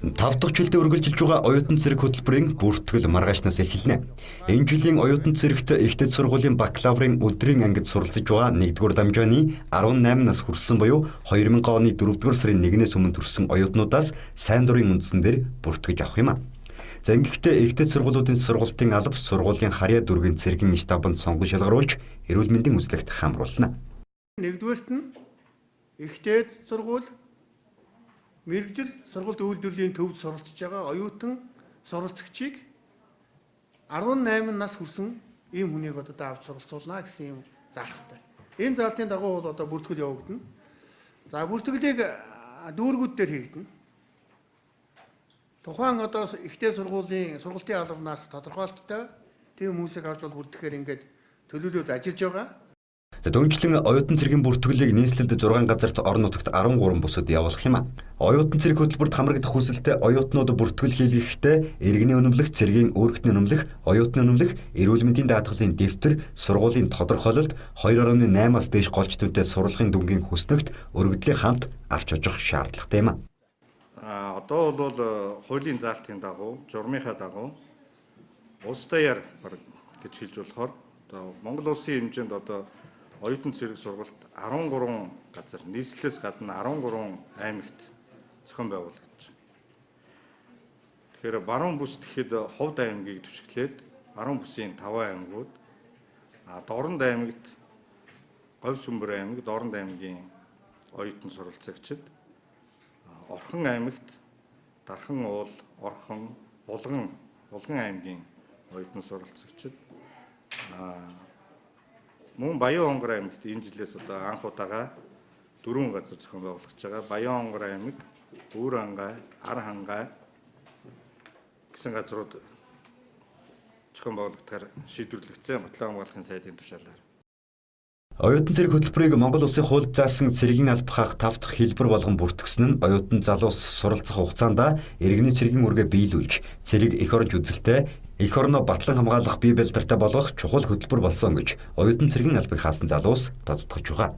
5 дахь жилдээ үргэлжилж байгаа оюутан цэрэг хөтөлбөрийн бүртгэл маргаашнаас эхэлнэ. Энэ жилийн оюутан цэрэгт Ихтэд сургуулийн бакалаврын өдрийн ангид суралцж байгаа 1-р дамжааны 18 нас хүрсэн буюу 2000 оны 4-р сарын 1-ээс өмнө төрсэн оюутнуудаас сайн дурын үндсэн дээр бүртгэж авах юм а. За ингэхдээ Ихтэд сургуулиудын сургалтын алба сургуулийн харьяа дүүргийн цэргийн штабанд сонгон шалгаруулж эрүүл мэндийн үзлэгт хамруулна. Нэгдүгээрт нь Ихтэд сургууль мэргэжил сургалт үйлдвэрлэлийн төвд суралцж байгаа оюутан суралцагчийг 18 нас хүрсэн ийм хүнийг одоо авч суралцуулна гэсэн юм заалттай. Энэ заалтын дагуу бол одоо бүртгэл явагдана. За бүртгэлийг дүүргүүд дээр хийгдэнэ. Тухайн одоо Ихтэй сургуулийн сургалтын албанаас тодорхойлттой тийм хүмүүсийг авч бол бүртгэхээр ингээд төлөвлөлөд ажиллаж байгаа. За дөнгөжлөн оюутан цэргийн бүртгэлийг нийслэлд 6 газарт орон нутагт 13 бусад явуулах юм а. Оюутан цэрэг хөтөлбөрт хамрагдах хүсэлтэй оюутнууд бүртгэл хийлгэхдээ иргэний үнэмлэх, цэргийн үүрэгтний үнэмлэх, оюутны үнэмлэх, эрүүл мэндийн даатгалын дэвтэр, сургуулийн тодорхойлолт, 2.8-аас дээш голч түнтэй сурлагын дүнгийн хүснэгт өргөдлийн хамт авч очих шаардлагатай юм а. Одоо бол хуулийн заалтын дагуу, журмынхаа дагуу улс даяар гэж хэлж болохоор одоо Монгол улсын хэмжээнд одоо оюутан цэрэг сургалт 13 газар нийслэлээс гадна 13 аймагт зохион байгуулагдаж байна. Тэгэхээр баруун бүс гэхэд Ховд аймгийг түшиглээд баруун бүсийн 5 аймагуд Дорнод аймагт Говь Сүмбэр аймаг, Дорнод аймгийн оюутан суралцагчид, Орхон аймагт Дархан уул, Орхон, Булган аймгийн оюутан суралцагчид, мөн Баян Хонгор аймагт энэ жилээс одоо анх удаага 4 газар зохион байгуулагдж байгаа. Баян Хонгор аймаг, Өвөр хангай, Ар хангай гэсэн газрууд зохион байгуулагдахаар шийдвэрлэгдсэн Батлан хамгаалахын сайдын тушаалаар. Оюутан цэрэг хөтөлбөрийг Монгол улсын хуульд заасан цэргийн албахах 5 дахь хэлбэр болгон бүртгэсэн нь оюутан залуус суралцах хугацаанд иргэний цэргийн үргээ биелүүлж, цэрэг эх оронч үзэлтэй, эх орноо батлан хамгаалах бие барилдартай болгох чухал хөтөлбөр болсон гэж оюутан цэргийн албыг хаасан залуус тодтогч байгаа.